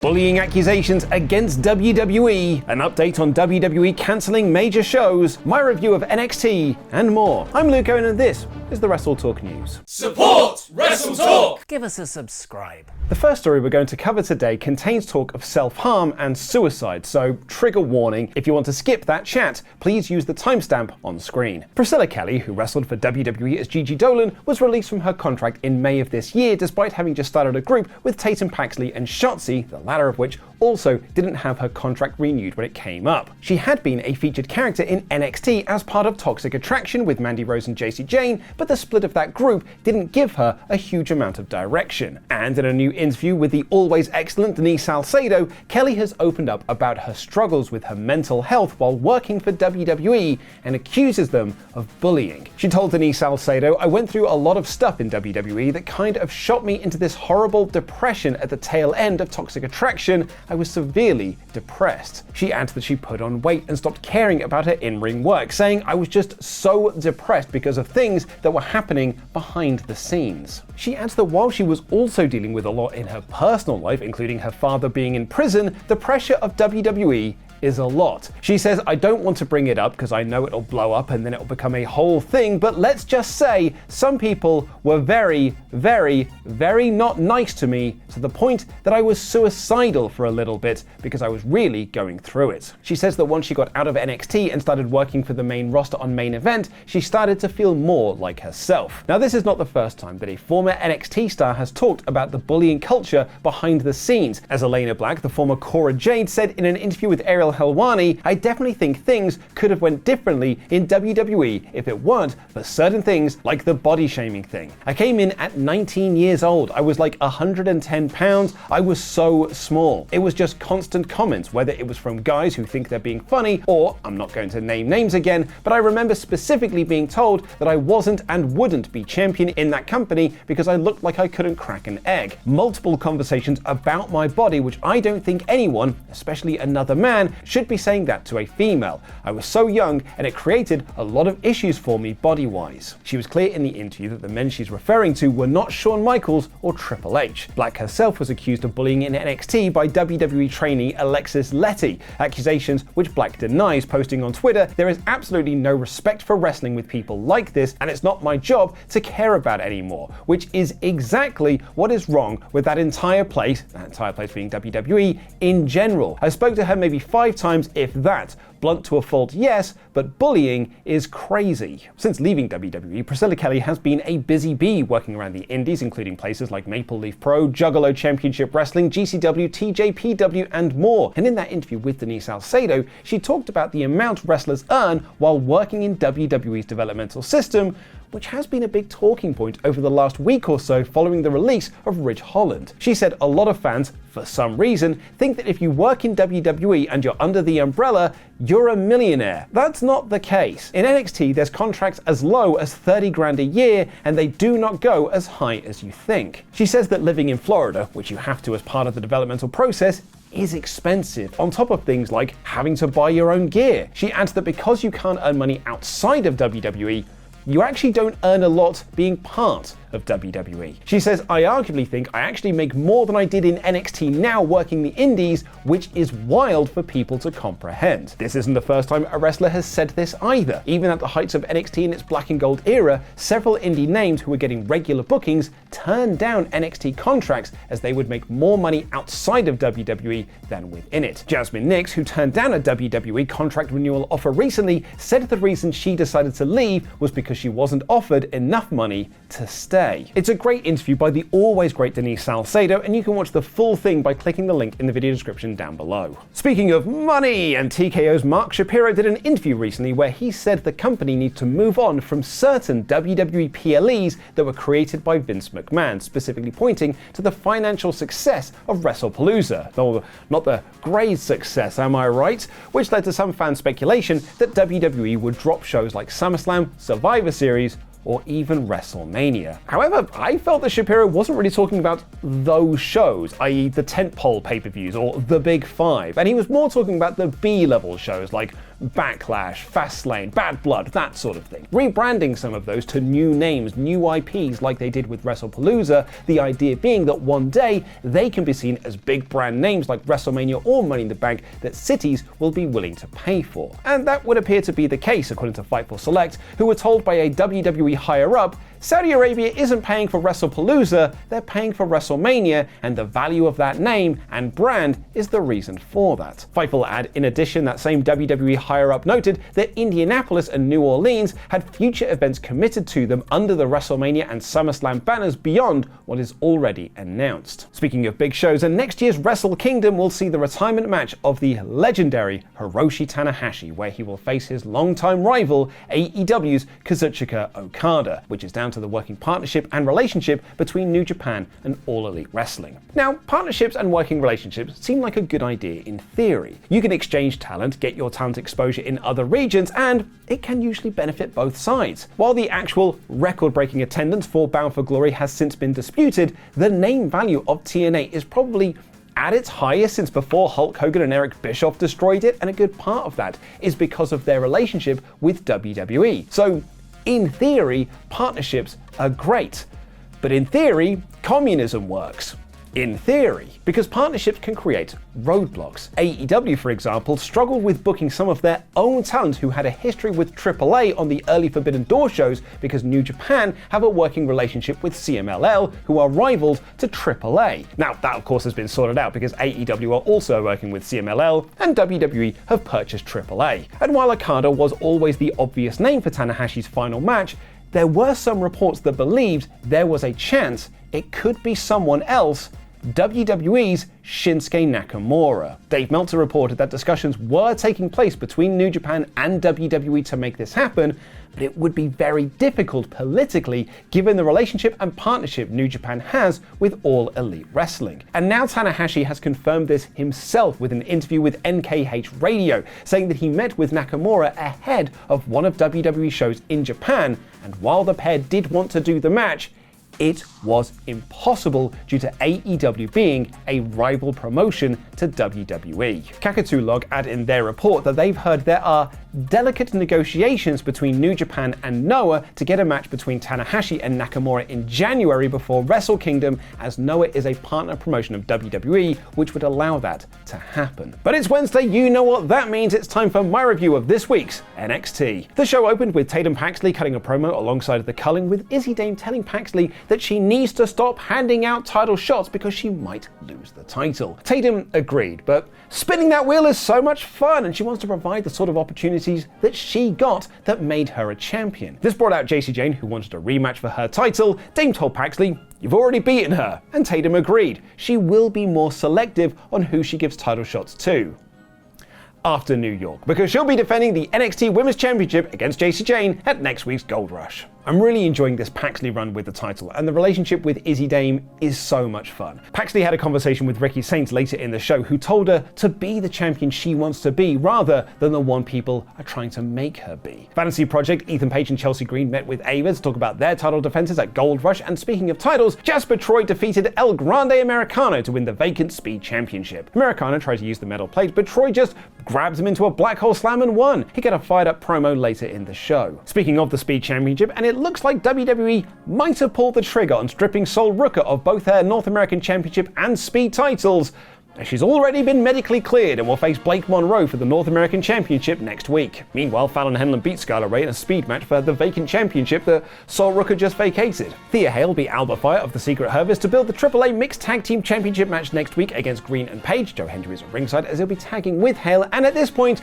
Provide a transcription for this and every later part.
Bullying accusations against WWE, an update on WWE cancelling major shows, my review of NXT, and more. I'm Luke Owen and this is the WrestleTalk News. Support WrestleTalk! Give us a subscribe. The first story we're going to cover today contains talk of self-harm and suicide, so trigger warning. If you want to skip that chat, please use the timestamp on screen. Priscilla Kelly, who wrestled for WWE as Gigi Dolan, was released from her contract in May of this year despite having just started a group with Tatum Paxley and Shotzi, the latter of which also didn't have her contract renewed when it came up. She had been a featured character in NXT as part of Toxic Attraction with Mandy Rose and Jacy Jayne, but the split of that group didn't give her a huge amount of direction. And in a new interview with the always excellent Denise Salcedo, Kelly has opened up about her struggles with her mental health while working for WWE and accuses them of bullying. She told Denise Salcedo, "I went through a lot of stuff in WWE that kind of shot me into this horrible depression at the tail end of Toxic Attraction. I was severely depressed." She adds that she put on weight and stopped caring about her in-ring work, saying, "I was just so depressed because of things that were happening behind the scenes." She adds that while she was also dealing with a lot in her personal life, including her father being in prison, the pressure of WWE is a lot. She says, "I don't want to bring it up because I know it'll blow up and then it'll become a whole thing, but let's just say some people were very, very, very not nice to me to the point that I was suicidal for a little bit because I was really going through it." She says that once she got out of NXT and started working for the main roster on Main Event, she started to feel more like herself. Now, this is not the first time that a former NXT star has talked about the bullying culture behind the scenes. As Elena Black, the former Cora Jade, said in an interview with Ariel Helwani, "I definitely think things could have went differently in WWE if it weren't for certain things like the body shaming thing. I came in at 19 years old. I was like 110 pounds. I was so small. It was just constant comments, whether it was from guys who think they're being funny or, I'm not going to name names again, but I remember specifically being told that I wasn't and wouldn't be champion in that company because I looked like I couldn't crack an egg. Multiple conversations about my body, which I don't think anyone, especially another man, should be saying that to a female. I was so young and it created a lot of issues for me body-wise." She was clear in the interview that the men she's referring to were not Shawn Michaels or Triple H. Black herself was accused of bullying in NXT by WWE trainee Alexis Letty, accusations which Black denies, posting on Twitter, "There is absolutely no respect for wrestling with people like this, and it's not my job to care about anymore," which is exactly what is wrong with that entire place being WWE, in general. I spoke to her maybe 5 times, if that. Blunt to a fault, yes, but bullying is crazy. Since leaving WWE, Priscilla Kelly has been a busy bee working around the indies, including places like Maple Leaf Pro, Juggalo Championship Wrestling, GCW, TJPW, and more. And in that interview with Denise Salcedo, she talked about the amount wrestlers earn while working in WWE's developmental system, which has been a big talking point over the last week or so following the release of Ridge Holland. She said a lot of fans, for some reason, think that if you work in WWE and you're under the umbrella, you're a millionaire. That's not the case. In NXT, there's contracts as low as 30 grand a year, and they do not go as high as you think. She says that living in Florida, which you have to as part of the developmental process, is expensive, on top of things like having to buy your own gear. She adds that because you can't earn money outside of WWE, you actually don't earn a lot being part of WWE. She says, "I arguably think I actually make more than I did in NXT now working the indies, which is wild for people to comprehend." This isn't the first time a wrestler has said this either. Even at the heights of NXT in its black and gold era, several indie names who were getting regular bookings turned down NXT contracts as they would make more money outside of WWE than within it. Jasmine Nix, who turned down a WWE contract renewal offer recently, said the reason she decided to leave was because she wasn't offered enough money to stay. It's a great interview by the always great Denise Salcedo, and you can watch the full thing by clicking the link in the video description down below. Speaking of money, and TKO's Mark Shapiro did an interview recently where he said the company needs to move on from certain WWE PLEs that were created by Vince McMahon, specifically pointing to the financial success of WrestlePalooza. Though not the great success, am I right? Which led to some fan speculation that WWE would drop shows like SummerSlam, Survivor Series, or even WrestleMania. However, I felt that Shapiro wasn't really talking about those shows, i.e. the tentpole pay-per-views or the Big Five, and he was more talking about the B-level shows like Backlash, Fastlane, Bad Blood, that sort of thing. Rebranding some of those to new names, new IPs like they did with WrestlePalooza, the idea being that one day they can be seen as big brand names like WrestleMania or Money in the Bank that cities will be willing to pay for. And that would appear to be the case according to Fightful Select, who were told by a WWE higher-up Saudi Arabia isn't paying for WrestlePalooza, they're paying for WrestleMania, and the value of that name and brand is the reason for that. Fightful add, in addition, that same WWE higher-up noted that Indianapolis and New Orleans had future events committed to them under the WrestleMania and SummerSlam banners beyond what is already announced. Speaking of big shows, and next year's Wrestle Kingdom will see the retirement match of the legendary Hiroshi Tanahashi, where he will face his longtime rival AEW's Kazuchika Okada, which is down to the working partnership and relationship between New Japan and All Elite Wrestling. Now, partnerships and working relationships seem like a good idea in theory. You can exchange talent, get your talent exposure in other regions, and it can usually benefit both sides. While the actual record-breaking attendance for Bound for Glory has since been disputed, the name value of TNA is probably at its highest since before Hulk Hogan and Eric Bischoff destroyed it, and a good part of that is because of their relationship with WWE. So, in theory, partnerships are great. But in theory, communism works. In theory, because partnerships can create roadblocks. AEW, for example, struggled with booking some of their own talent who had a history with AAA on the early Forbidden Door shows because New Japan have a working relationship with CMLL, who are rivals to AAA. Now, that of course has been sorted out because AEW are also working with CMLL and WWE have purchased AAA. And while Okada was always the obvious name for Tanahashi's final match, there were some reports that believed there was a chance it could be someone else, WWE's Shinsuke Nakamura. Dave Meltzer reported that discussions were taking place between New Japan and WWE to make this happen, but it would be very difficult politically given the relationship and partnership New Japan has with All Elite Wrestling. And now Tanahashi has confirmed this himself with an interview with NKH Radio, saying that he met with Nakamura ahead of one of WWE's shows in Japan, and while the pair did want to do the match, it was impossible due to AEW being a rival promotion to WWE. Kakatu Log add in their report that they've heard there are delicate negotiations between New Japan and Noah to get a match between Tanahashi and Nakamura in January before Wrestle Kingdom, as Noah is a partner promotion of WWE, which would allow that to happen. But it's Wednesday, you know what that means. It's time for my review of this week's NXT. The show opened with Tatum Paxley cutting a promo alongside the Culling, with Izzy Dame telling Paxley that she needs to stop handing out title shots because she might lose the title. Tatum agreed, but spinning that wheel is so much fun and she wants to provide the sort of opportunities that she got that made her a champion. This brought out Jacy Jayne, who wanted a rematch for her title. Dame told Paxley, "You've already beaten her," and Tatum agreed. She will be more selective on who she gives title shots to. After New York, because she'll be defending the NXT Women's Championship against Jacy Jayne at next week's Gold Rush. I'm really enjoying this Paxley run with the title, and the relationship with Izzy Dame is so much fun. Paxley had a conversation with Ricky Saints later in the show, who told her to be the champion she wants to be rather than the one people are trying to make her be. Fantasy Project, Ethan Page and Chelsea Green met with Ava to talk about their title defenses at Gold Rush, and speaking of titles, Jasper Troy defeated El Grande Americano to win the vacant Speed Championship. Americano tried to use the metal plate, but Troy just grabs him into a black hole slam and won. He got a fired up promo later in the show. Speaking of the Speed Championship, and it looks like WWE might have pulled the trigger on stripping Sol Ruka of both her North American Championship and Speed titles. She's already been medically cleared and will face Blake Monroe for the North American Championship next week. Meanwhile, Fallon Henlon beat Skylar Ray in a speed match for the vacant championship that Sol Ruka just vacated. Thea Hale beat Alba Fire of the Secret Harvest to build the AAA Mixed Tag Team Championship match next week against Green and Page. Joe Hendry is at ringside as he'll be tagging with Hale, and at this point,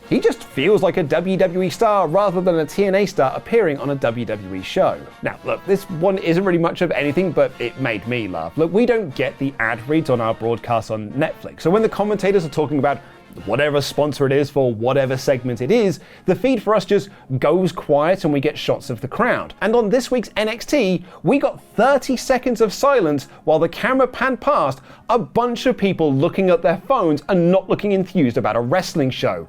he just feels like a WWE star rather than a TNA star appearing on a WWE show. Now, look, this one isn't really much of anything, but it made me laugh. Look, we don't get the ad reads on our broadcasts on Netflix, so when the commentators are talking about whatever sponsor it is for whatever segment it is, the feed for us just goes quiet and we get shots of the crowd. And on this week's NXT, we got 30 seconds of silence while the camera panned past a bunch of people looking at their phones and not looking enthused about a wrestling show.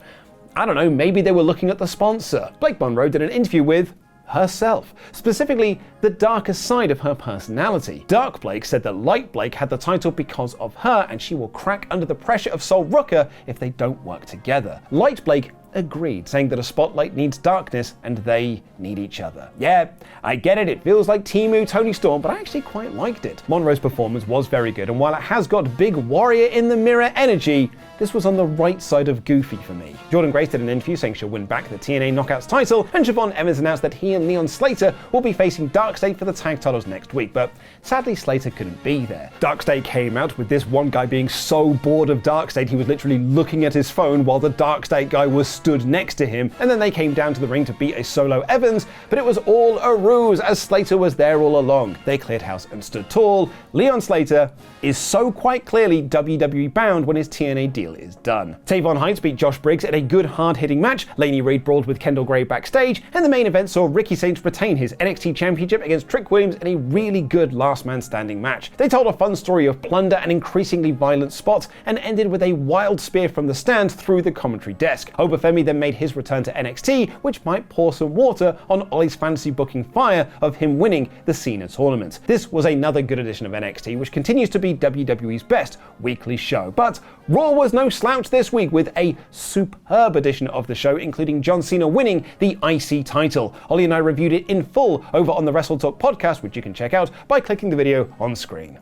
I don't know, maybe they were looking at the sponsor. Blake Monroe did an interview with herself, specifically the darker side of her personality. Dark Blake said that Light Blake had the title because of her, and she will crack under the pressure of Sol Ruka if they don't work together. Light Blake agreed, saying that a spotlight needs darkness and they need each other. Yeah, I get it feels like Temu Tony Storm, but I actually quite liked it. Monroe's performance was very good, and while it has got big warrior in the mirror energy, this was on the right side of goofy for me. Jordynne Grace did an interview saying she'll win back the TNA Knockouts title, and Siobhan Evans announced that he and Leon Slater will be facing Darkseid for the tag titles next week, but sadly Slater couldn't be there. Darkseid came out with this one guy being so bored of Darkseid he was literally looking at his phone while the Darkseid guy was stood next to him, and then they came down to the ring to beat a solo Evans, but it was all a ruse as Slater was there all along. They cleared house and stood tall. Leon Slater is so quite clearly WWE bound when his TNA deal is done. Tavon Heights beat Josh Briggs in a good hard-hitting match, Laney Reid brawled with Kendall Gray backstage, and the main event saw Ricky Saints retain his NXT Championship against Trick Williams in a really good last man standing match. They told a fun story of plunder and increasingly violent spots, and ended with a wild spear from the stand through the commentary desk. Obafemi then made his return to NXT, which might pour some water on Ollie's fantasy booking fire of him winning the Cena tournament. This was another good edition of NXT, which continues to be WWE's best weekly show. But Raw was no slouch this week with a superb edition of the show, including John Cena winning the IC title. Ollie and I reviewed it in full over on the WrestleTalk podcast, which you can check out by clicking the video on screen.